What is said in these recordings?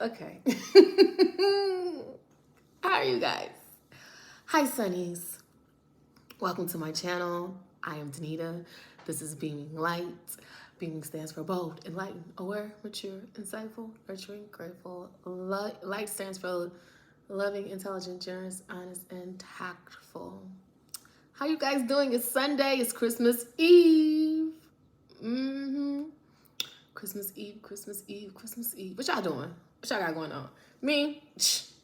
Okay. How are you guys? Hi, Sunnies. Welcome to my channel. I am Danita. This is Beaming Light. Beaming stands for bold, enlightened, aware, mature, insightful, nurturing, grateful. Light stands for loving, intelligent, generous, honest, and tactful. How you guys doing? It's Sunday. It's Christmas Eve. Christmas Eve, Christmas Eve, Christmas Eve. What y'all doing? What y'all got going on? Me?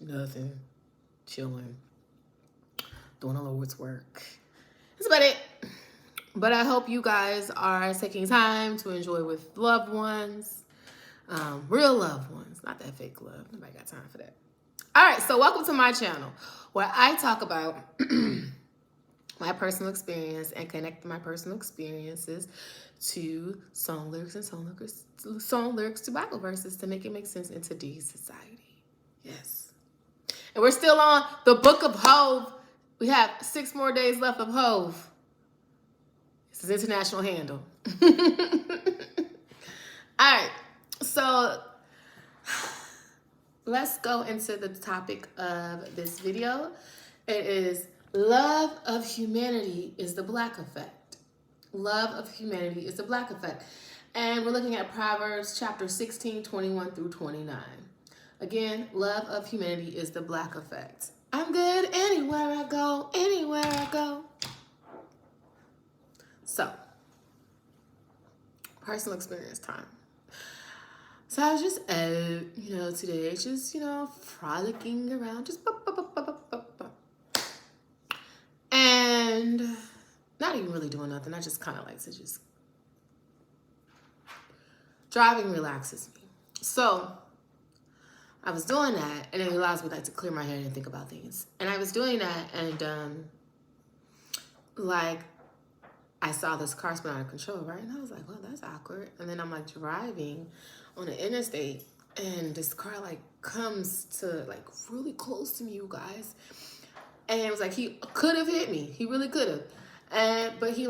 Nothing. Chilling. Doing the Lord's work. That's about it. But I hope you guys are taking time to enjoy with loved ones. Real loved ones. Not that fake love. Nobody got time for that. All right, so welcome to my channel where I talk about my personal experience and connect my personal experiences to song lyrics and song lyrics to Bible verses to make it make sense in today's society. Yes. And we're still on the book of Hove. We have 6 more days left of Hove. This is international handle. All right. So let's go into the topic of this video. It is love of humanity is the Black effect. Love of humanity is the Black effect. And we're looking at Proverbs chapter 16, 21 through 29. Again, love of humanity is the Black effect. I'm good anywhere I go, anywhere I go. So, personal experience time. So I was just out, today, just, frolicking around, just and not even really doing nothing. I just kind of like to just, driving relaxes me. So I was doing that, and it allows me to clear my head and think about things. And I was doing that, and I saw this car spin out of control, right? And I was like, well, that's awkward. And then I'm driving on the interstate, and this car comes to really close to me, you guys. And it was he could have hit me. He really could have. But he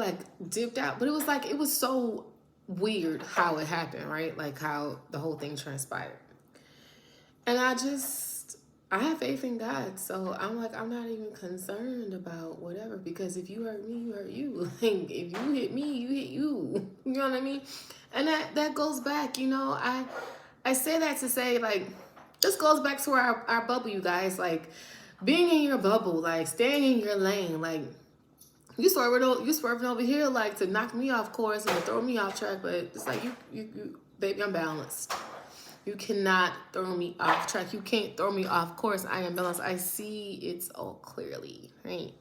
dipped out. But it was so weird how it happened, right? How the whole thing transpired. And I have faith in God. So I'm I'm not even concerned about whatever, because if you hurt me, you hurt you. If you hit me, you hit you. You know what I mean? And that goes back, I say that to say this goes back to our bubble, you guys. Being in your bubble, staying in your lane, you swerving over here to knock me off course and to throw me off track, but it's you baby, I'm balanced. You cannot throw me off track. You can't throw me off course. I am balanced. I see it all clearly, right?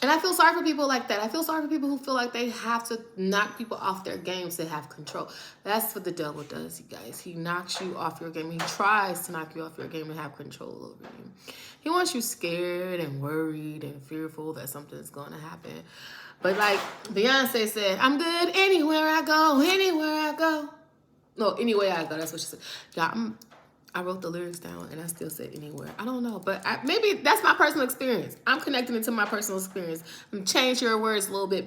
And I feel sorry for people like that. I feel sorry for people who feel like they have to knock people off their games to have control. That's what the devil does, you guys. He knocks you off your game. He tries to knock you off your game and have control over you. He wants you scared and worried and fearful that something's going to happen. But Beyonce said, I'm good anywhere I go, anywhere I go. No, anyway I go. That's what she said. Yeah, I wrote the lyrics down and I still said anywhere. I don't know, but maybe that's my personal experience. I'm connecting it to my personal experience. Change your words a little bit.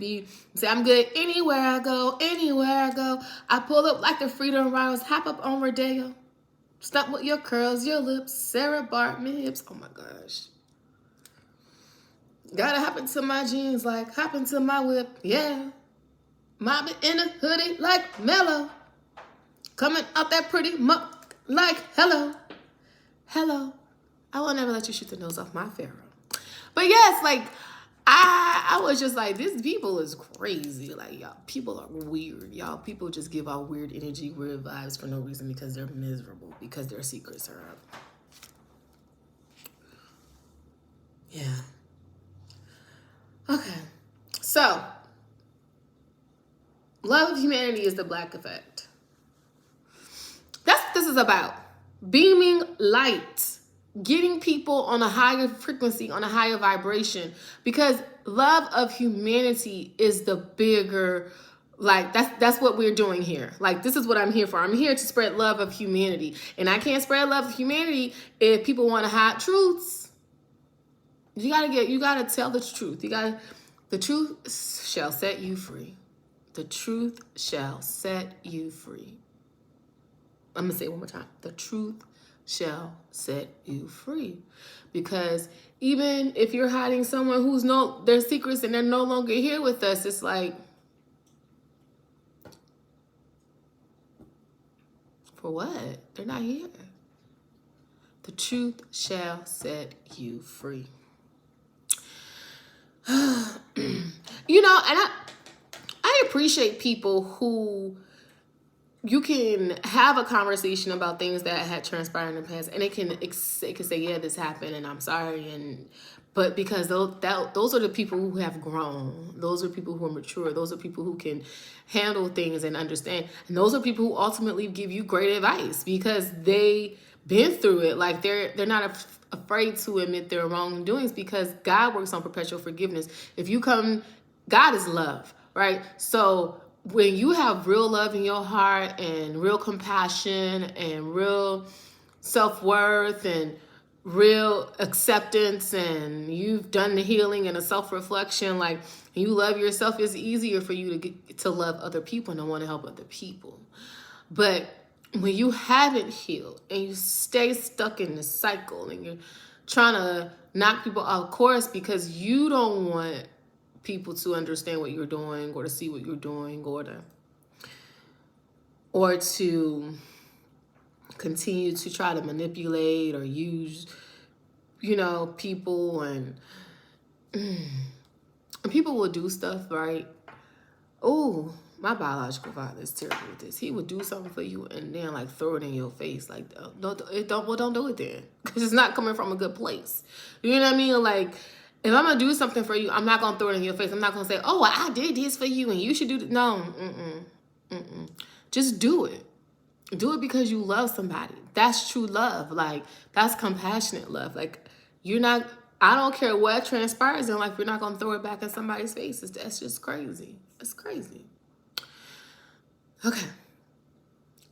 Say I'm good anywhere I go, anywhere I go. I pull up like the Freedom Riders, hop up on Rodeo. Stop with your curls, your lips, Sarah Bartman hips. Oh my gosh. Gotta hop into my jeans hop into my whip. Yeah. Mobbing in a hoodie like Mellow. Coming out that pretty muck hello. Hello. I will never let you shoot the nose off my Pharaoh. But yes, I was just these people is crazy. Y'all, people are weird. Y'all, people just give out weird energy, weird vibes for no reason because they're miserable, because their secrets are up. Yeah. Okay. So, love of humanity is the Black effect. That's what this is about. Beaming light. Getting people on a higher frequency, on a higher vibration. Because love of humanity is the bigger, that's what we're doing here. This is what I'm here for. I'm here to spread love of humanity. And I can't spread love of humanity if people want to hide truths. You gotta tell the truth. The truth shall set you free. The truth shall set you free. I'm going to say it one more time. The truth shall set you free. Because even if you're hiding someone who's their secrets and they're no longer here with us, it's like, for what? They're not here. The truth shall set you free. And I appreciate people who you can have a conversation about things that had transpired in the past, and it can say, yeah, this happened and I'm sorry, but because those are the people who have grown. Those are people who are mature. Those are people who can handle things and understand. And those are people who ultimately give you great advice because they been through it. Like they're not afraid to admit their wrongdoings because God works on perpetual forgiveness. God is love, right? So when you have real love in your heart and real compassion and real self-worth and real acceptance, and you've done the healing and a self-reflection, like you love yourself, it's easier for you to love other people and to want to help other people. But when you haven't healed and you stay stuck in the cycle and you're trying to knock people off course because you don't want people to understand what you're doing or to see what you're doing or to continue to try to manipulate or use, people, and people will do stuff, right? Oh, my biological father is terrible with this. He would do something for you and then like throw it in your face. Like, don't do it then, because it's not coming from a good place. You know what I mean? Like, if I'm gonna do something for you, I'm not gonna throw it in your face. I'm not gonna say, "Oh, I did this for you and you should do it." No, just do it. Do it because you love somebody. That's true love. Like, that's compassionate love. Like, I don't care what transpires in life, you're not gonna throw it back in somebody's face. That's just crazy. It's crazy. Okay.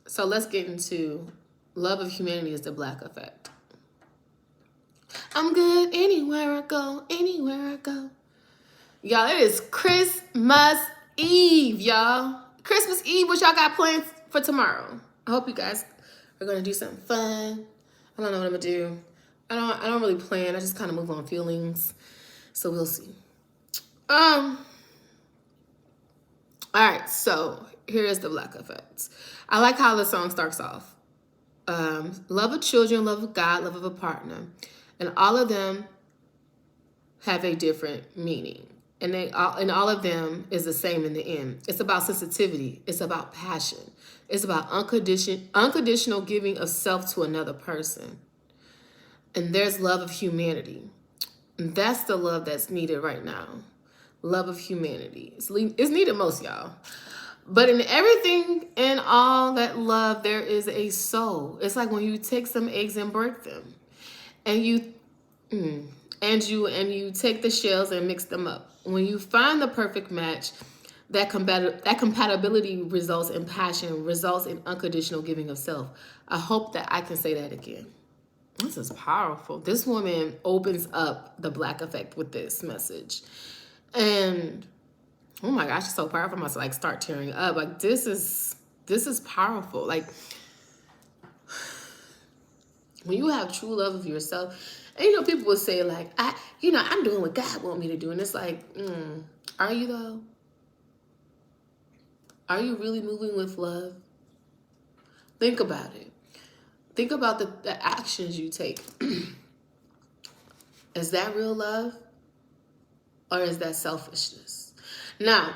So let's get into love of humanity is the Black effect. I'm good anywhere I go, anywhere I go. Y'all, it is Christmas Eve, y'all. Christmas Eve, what y'all got planned for tomorrow? I hope you guys are gonna do something fun. I don't know what I'm gonna do. I don't really plan. I just kind of move on feelings. So we'll see. All right, so here is the Black effect. I like how the song starts off. Love of children, love of God, love of a partner. And all of them have a different meaning. And all of them is the same in the end. It's about sensitivity. It's about passion. It's about unconditional giving of self to another person. And there's love of humanity. And that's the love that's needed right now. Love of humanity. It's needed most, y'all. But in everything and all that love, there is a soul. It's like when you take some eggs and break them. And you take the shells and mix them up. When you find the perfect match, that compatibility results in passion, results in unconditional giving of self. I hope that I can say that again. This is powerful. This woman opens up the Black effect with this message. And oh my gosh, it's so powerful. I must like start tearing up. Like this is powerful. Like when you have true love of yourself, and people will say like, I'm doing what God want me to do. And it's like, are you though? Are you really moving with love? Think about it. Think about the actions you take. Is that real love? Or is that selfishness? Now,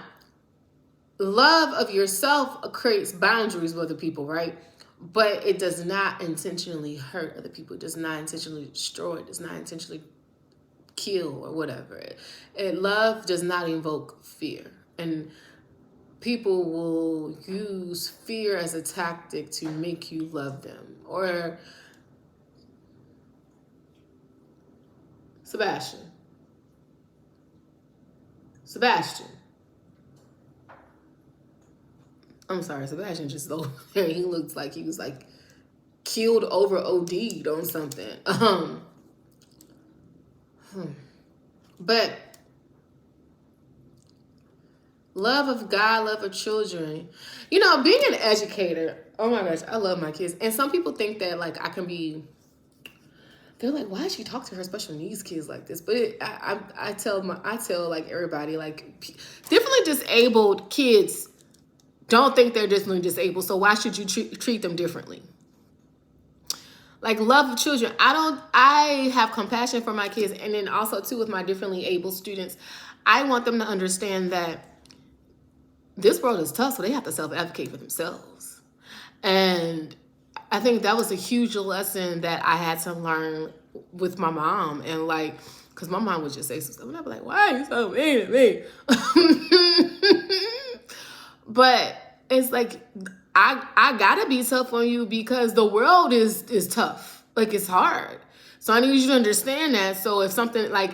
love of yourself creates boundaries with other people, right? But it does not intentionally hurt other people. It does not intentionally destroy. It does not intentionally kill or whatever. Love does not invoke fear. And people will use fear as a tactic to make you love them. Or Sebastian. I'm sorry, Sebastian just over there. He looks like he was like killed over OD'd on something. But Love of God, love of children. You know, being an educator, oh my gosh, I love my kids. And some people think that like I can be, they're like, why does she talk to her special needs kids like this? But I tell like everybody, like differently disabled kids don't think they're differently disabled. So why should you treat them differently? Like love of children. I have compassion for my kids. And then also too with my differently able students, I want them to understand that this world is tough, so they have to self-advocate for themselves. And I think that was a huge lesson that I had to learn with my mom. And like, because my mom would just say some stuff, and I'd be like, why are you so mean to me? But it's like, I gotta be tough on you because the world is tough. Like, it's hard. So I need you to understand that. So if something like,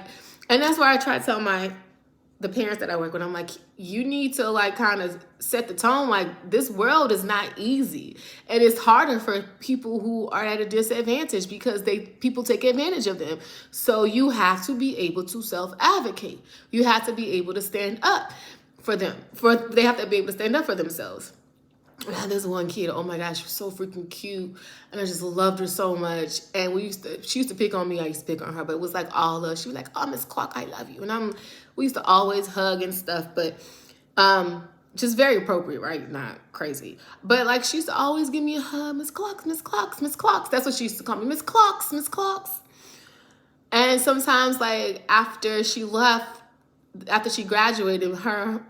and that's why I try to tell the parents that I work with, I'm like, you need to like kind of set the tone. Like, this world is not easy. And it's harder for people who are at a disadvantage because people take advantage of them. So you have to be able to self-advocate. You have to be able to stand up for them. They have to be able to stand up for themselves. And I had this one kid, oh my gosh, she was so freaking cute. And I just loved her so much. And she used to pick on me, I used to pick on her, but it was like all love. She was like, oh, Miss Clark, I love you. And we used to always hug and stuff, but just very appropriate, right? Not crazy. But like, she used to always give me a hug, Miss Clarks, Miss Clarks, Miss Clarks. That's what she used to call me, Miss Clarks, Miss Clarks. And sometimes like after she graduated, her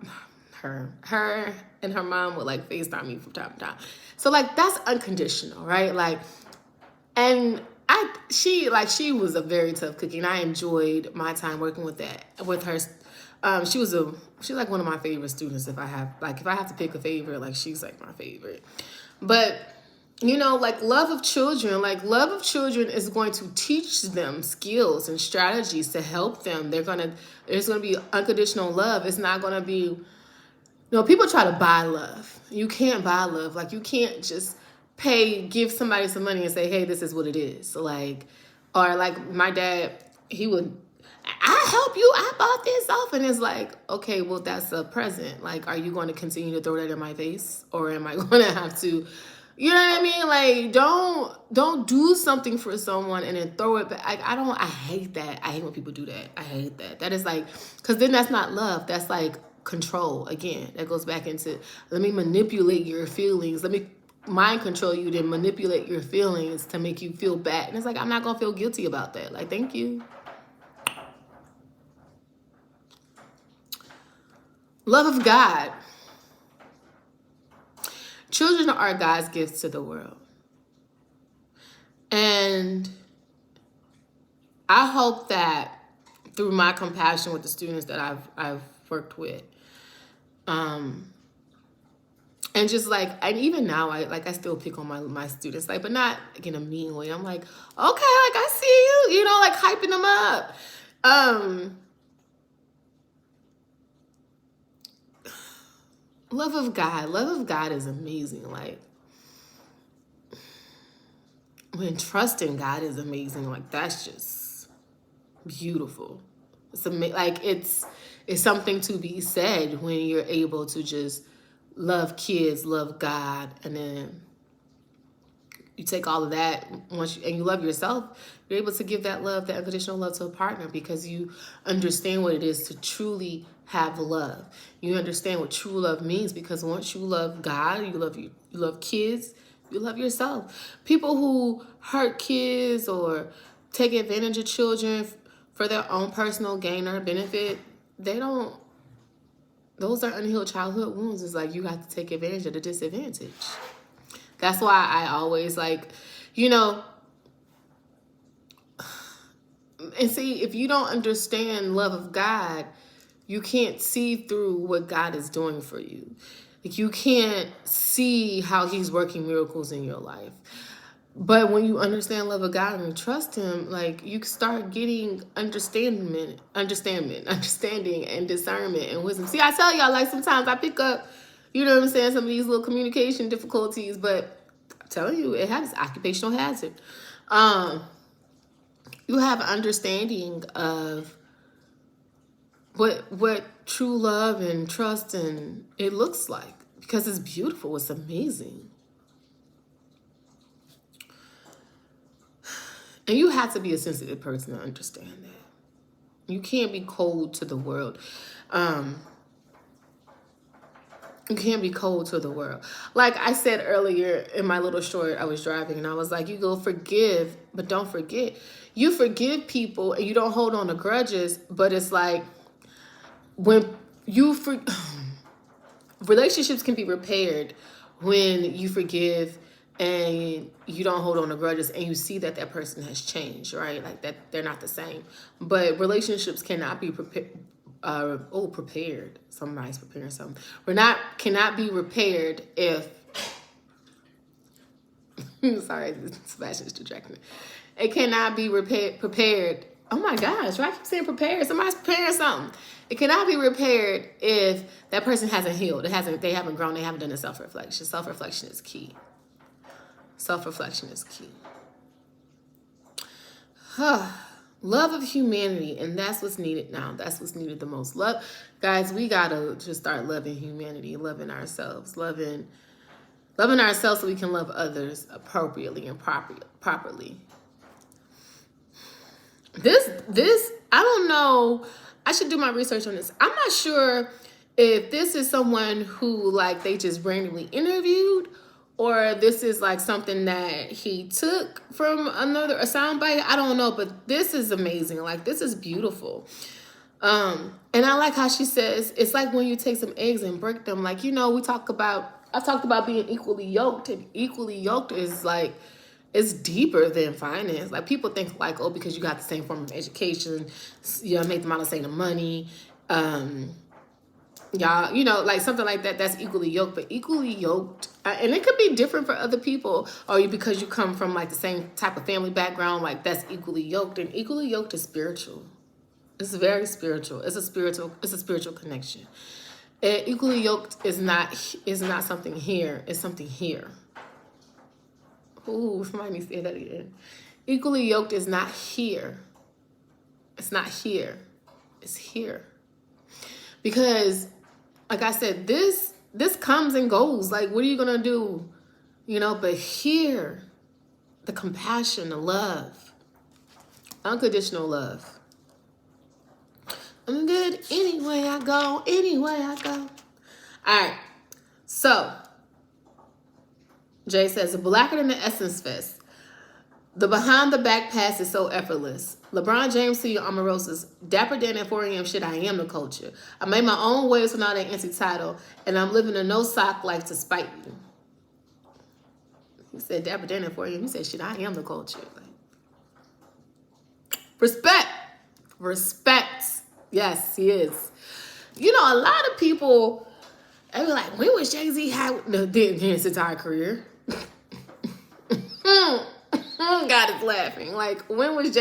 and her mom would like FaceTime me from time to time. So like, that's unconditional, right? Like, and she was a very tough cookie, and I enjoyed my time working with her. She's like one of my favorite students. If I have to pick a favorite, like she's like my favorite. But you know, like love of children is going to teach them skills and strategies to help them. There's gonna be unconditional love. It's not gonna be, people try to buy love. You can't buy love. Like, you can't just give somebody some money and say, hey, this is what it is. Like, or like my dad, he would, I help you, I bought this off. And it's like, okay, well, that's a present. Like, are you going to continue to throw that in my face? Or am I going to have to, you know what I mean? Like, don't do something for someone and then throw it back. I hate that. I hate when people do that. I hate that. That is like, because then that's not love. That's like control. Again, that goes back into, let me manipulate your feelings. Let me mind control you, then manipulate your feelings to make you feel bad. And it's like, I'm not going to feel guilty about that. Like, thank you. Love of God. Children are God's gifts to the world. And I hope that through my compassion with the students that I've worked with, and just like, and even now, I still pick on my students, like, but not like in a mean way. I'm like, okay, like I see you, like hyping them up. Love of God is amazing. Like, when trusting God is amazing, like that's just beautiful. It's something to be said when you're able to just love kids, love God, and then you take all of that and you love yourself, you're able to give that love, that unconditional love to a partner because you understand what it is to truly have love. You understand what true love means because once you love God, you love kids, you love yourself. People who hurt kids or take advantage of children for their own personal gain or benefit, those are unhealed childhood wounds. It's like you have to take advantage of the disadvantage. That's why I always and see, if you don't understand love of God, you can't see through what God is doing for you. Like, you can't see how he's working miracles in your life. But when you understand love of God and you trust him, like, you start getting understanding and discernment and wisdom. See, I tell y'all, like, sometimes I pick up, some of these little communication difficulties, but I'm telling you, it has occupational hazard. You have an understanding of what true love and trust and it looks like, because it's beautiful, it's amazing. And you have to be a sensitive person to understand that. You can't be cold to the world. You can't be cold to the world. Like I said earlier in my little short, I was driving and I was like, you go forgive, but don't forget. You forgive people and you don't hold on to grudges, but it's like when relationships can be repaired when you forgive and you don't hold on to grudges and you see that that person has changed, right? Like that they're not the same. But relationships cannot be prepared. Somebody's preparing something. Cannot be repaired if sorry, Sebastian's distracting me. It cannot be prepared. Oh my gosh, why I keep saying prepared? Somebody's preparing something. It cannot be repaired if that person hasn't healed. They haven't grown, they haven't done a self-reflection. Self-reflection is key. Self-reflection is key. Love of humanity, and that's what's needed now. That's what's needed the most. Love, guys, we gotta just start loving humanity, loving ourselves, loving ourselves so we can love others appropriately and properly. This, I don't know. I should do my research on this. I'm not sure if this is someone who like they just randomly interviewed, or this is like something that he took from a soundbite. I don't know, but this is amazing. Like this is beautiful. And I like how she says, it's like when you take some eggs and break them. Like, you know, I've talked about being equally yoked, and equally yoked is like, it's deeper than finance. Like people think like, oh, because you got the same form of education, you know, make the amount of same money, y'all, you know, like something like that, that's equally yoked. But equally yoked, and it could be different for other people, or because you come from like the same type of family background, like that's equally yoked. And equally yoked is spiritual. It's very spiritual. It's a spiritual connection. And equally yoked is not something here. It's something here. Ooh, somebody needs to say that again. Equally yoked is not here. It's not here. It's here. Because, like I said, this comes and goes. Like, what are you going to do? You know, but here, the compassion, the love, unconditional love. I'm good anyway I go, anyway I go. All right. So, Jay says, blacker than the Essence Fest. The behind the back pass is so effortless. LeBron James to your Omarosa's. Dapper Dan at 4 a.m. shit, I am the culture. I made my own waves without an anti-title, and I'm living a no-sock life to spite you. He said, Dapper Dan at 4 a.m. He said, shit, I am the culture. Respect. Respect. Yes, he is. You know, a lot of people, they be like, when was Jay-Z did his entire career? God is laughing. Like, when was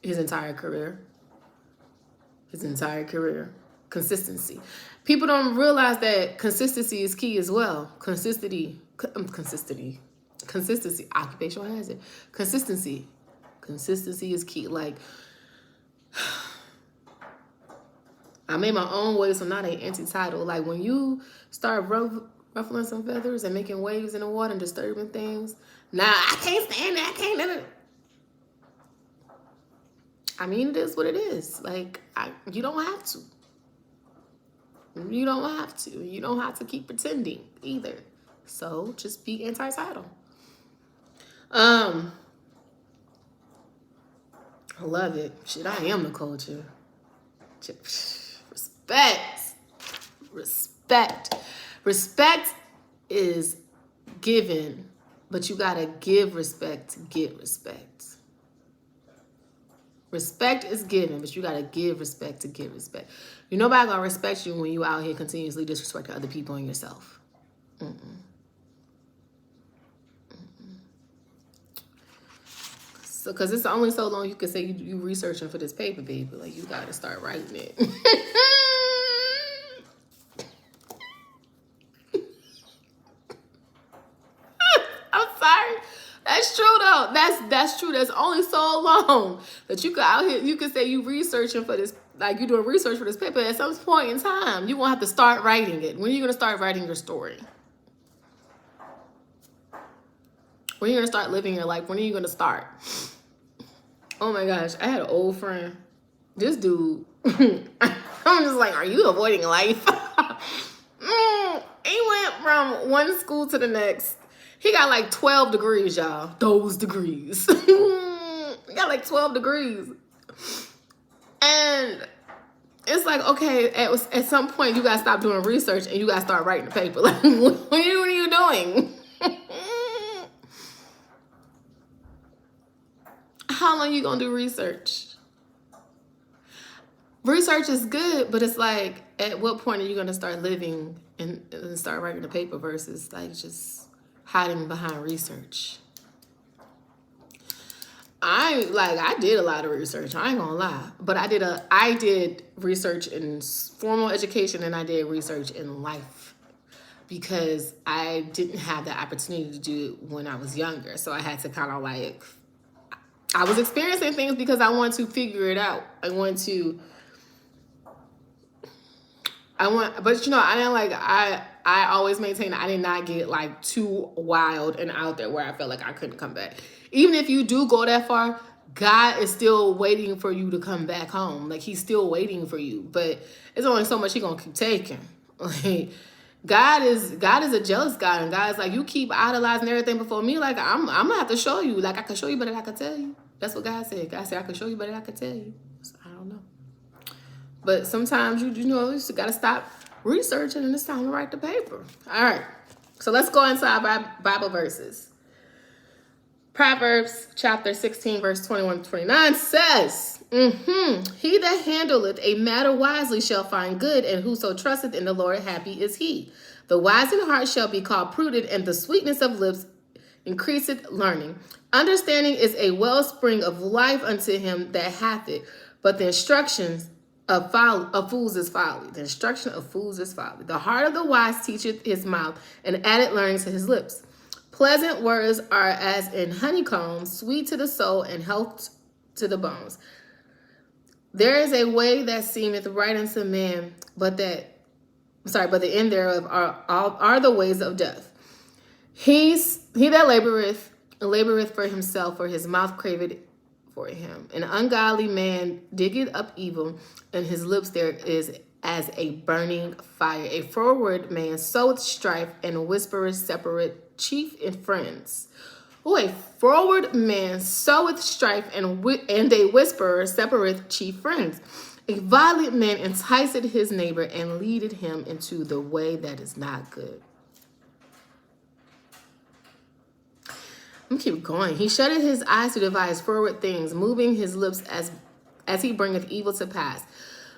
his entire career? His entire career. Consistency. People don't realize that consistency is key as well. Consistency. Occupational hazard. Consistency is key. Like, I made my own waves, so not an anti-title. Like, when you start ruffling some feathers and making waves in the water and disturbing things, nah, I can't stand it. I can't. I mean, it is what it is. Like, you don't have to. You don't have to. You don't have to keep pretending either. So, just be anti-title. I love it. Shit, I am the culture. Respect is given, but you gotta give respect to get respect. Respect is given, but you gotta give respect to get respect. You're nobody gonna respect you when you out here continuously disrespecting other people and yourself. So, because it's only so long you can say you researching for this paper, baby. Like, you gotta start writing it. I'm sorry. That's true though. That's true. That's only so long that you could out here. You could say you researching for this like you're doing research for this paper, at some point in time, you're going to have to start writing it. When are you going to start writing your story? When are you going to start living your life? When are you going to start? Oh my gosh, I had an old friend. This dude, I'm just like, are you avoiding life? He went from one school to the next. He got like 12 degrees, y'all. Those degrees. He got like 12 degrees. And it's like, okay, at some point you got to stop doing research and you got to start writing the paper. Like, what are you doing? How long you going to do research? Research is good, but it's like, at what point are you going to start living and start writing the paper versus like just hiding behind research? I did a lot of research. I ain't gonna lie, but I did research in formal education and I did research in life because I didn't have the opportunity to do it when I was younger. So I had to kind of like, I was experiencing things because I wanted to figure it out. But you know, I always maintain I did not get like too wild and out there where I felt like I couldn't come back. Even if you do go that far, God is still waiting for you to come back home. Like he's still waiting for you, but it's only so much he's gonna keep taking. Like God is a jealous God, and God's like, you keep idolizing everything before me. Like I'm gonna have to show you. Like I can show you better than I can tell you. That's what God said. God said I can show you better than I can tell you. So, I don't know. But sometimes you just got to stop researching and it's time to write the paper. All right. So let's go into our Bible verses. Proverbs chapter 16, verse 21 to 29 says, He that handleth a matter wisely shall find good, and whoso trusteth in the Lord, happy is he. The wise in heart shall be called prudent, and the sweetness of lips increaseth learning. Understanding is a wellspring of life unto him that hath it, but the instructions of fools is folly. The instruction of fools is folly. The heart of the wise teacheth his mouth, and added learning to his lips. Pleasant words are as in honeycomb, sweet to the soul and health to the bones. There is a way that seemeth right unto man, but the end thereof are the ways of death. He that laboreth for himself, for his mouth craveth for him. An ungodly man diggeth up evil, and his lips there is as a burning fire. A froward man soweth strife, and whisperers separate chief and friends. A froward man soweth strife, and a whisperer separate chief friends. A violent man enticeth his neighbor, and leadeth him into the way that is not good. I'm keep going. He shutteth his eyes to devise forward things, moving his lips as he bringeth evil to pass.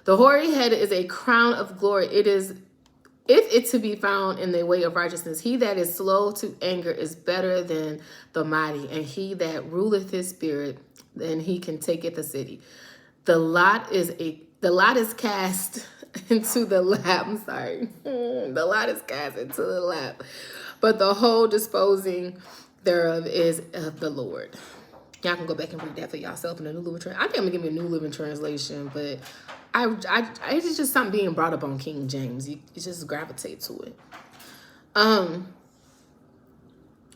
The hoary head is a crown of glory. If it to be found in the way of righteousness. He that is slow to anger is better than the mighty, and he that ruleth his spirit, then he can taketh a city. The lot is cast into the lap. I'm sorry. The lot is cast into the lap, but the whole disposing thereof is of the Lord. Y'all can go back and read that for yourself in the New Living Translation. I think I'm gonna give me a New Living Translation, but it's just something being brought up on King James. You just gravitate to it.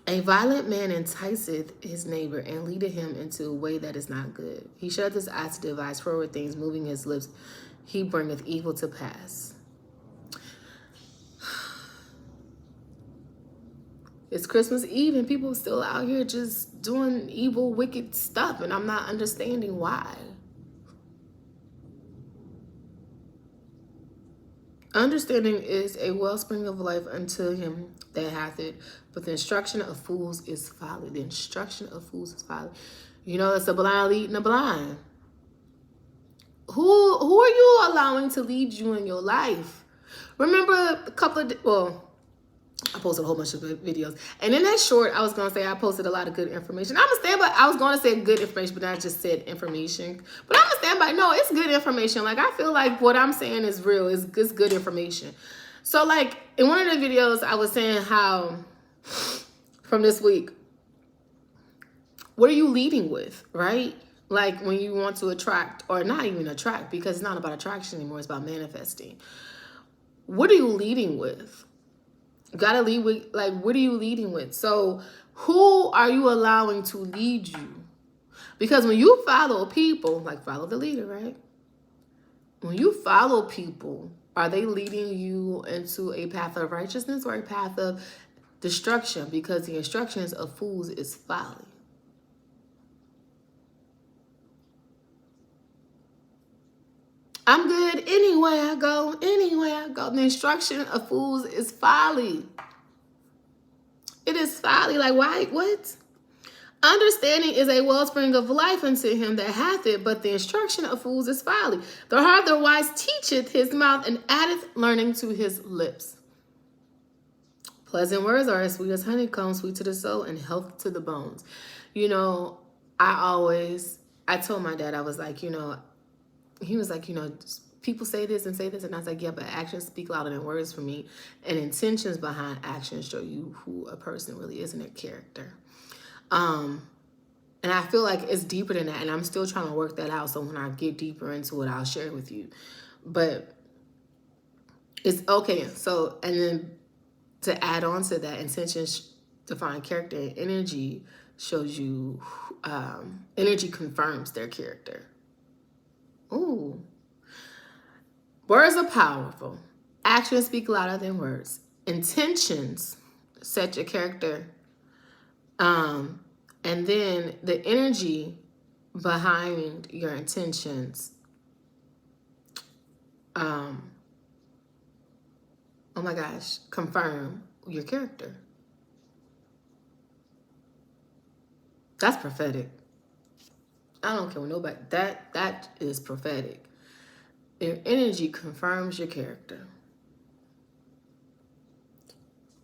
A violent man enticeth his neighbor and leadeth him into a way that is not good. He shutteth his eyes to devise forward things, moving his lips. He bringeth evil to pass. It's Christmas Eve and people are still out here just doing evil, wicked stuff, and I'm not understanding why. Understanding is a wellspring of life unto him that hath it, but the instruction of fools is folly. The instruction of fools is folly. You know, it's a blind leading a blind. Who are you allowing to lead you in your life? Remember a couple of, I posted a whole bunch of videos. And in that short, I was going to say I posted a lot of good information. I was going to say good information, but I just said information. But I'm going to stand by, no, it's good information. Like, I feel like what I'm saying is real. It's good information. So, like, in one of the videos, I was saying how, from this week, what are you leading with, right? Like when you want to attract, or not even attract, because it's not about attraction anymore, it's about manifesting. What are you leading with? You gotta lead with, like, what are you leading with? So who are you allowing to lead you? Because when you follow people, like follow the leader, right? When you follow people, are they leading you into a path of righteousness or a path of destruction? Because the instructions of fools is folly. I'm good anywhere I go, anywhere I go. The instruction of fools is folly. It is folly. Like, why? What? Understanding is a wellspring of life unto him that hath it, but the instruction of fools is folly. The heart of the wise teacheth his mouth, and addeth learning to his lips. Pleasant words are as sweet as honeycomb, sweet to the soul and health to the bones. You know, I told my dad, I was like, he was like, people say this and say this. And I was like, yeah, but actions speak louder than words for me. And intentions behind actions show you who a person really is in their character. And I feel like it's deeper than that. And I'm still trying to work that out. So when I get deeper into it, I'll share it with you. But it's okay. So, and then to add on to that, intentions define character, and energy shows you, energy confirms their character. Ooh. Words are powerful. Actions speak louder than words. Intentions set your character. And then the energy behind your intentions, oh my gosh, confirm your character. That's prophetic. I don't care what nobody, that is prophetic. Your energy confirms your character.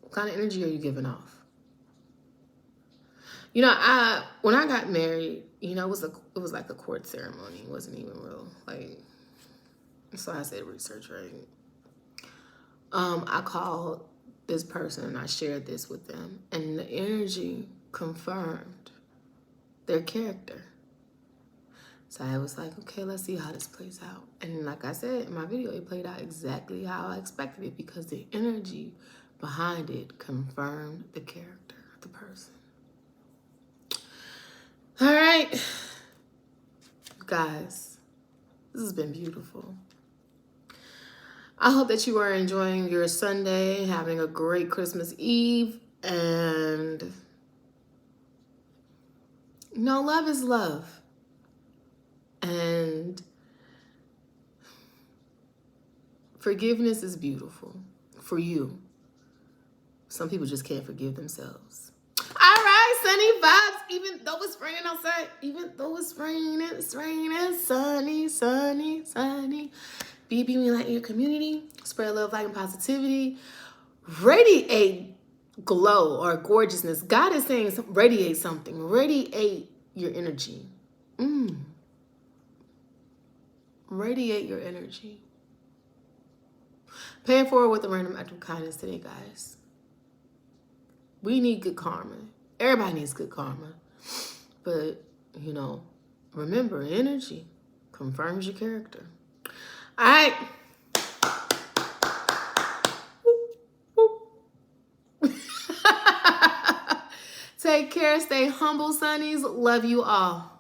What kind of energy are you giving off? When I got married, it was like a court ceremony. It wasn't even real. Like, so I said research, right? I called this person and I shared this with them, and the energy confirmed their character. So I was like, okay, let's see how this plays out. And like I said in my video, it played out exactly how I expected it, because the energy behind it confirmed the character of the person. All right, guys, this has been beautiful. I hope that you are enjoying your Sunday, having a great Christmas Eve, and love is love. And forgiveness is beautiful for you. Some people just can't forgive themselves. All right, sunny vibes, even though it's raining outside, even though it's raining, sunny. Be me light in your community, spread love, light, and positivity. Radiate glow or gorgeousness. God is saying radiate something. Radiate your energy. Radiate your energy. Pay it forward with a random act of kindness today, guys. We need good karma. Everybody needs good karma. But, remember, energy confirms your character. All right. Take care. Stay humble, sunnies. Love you all.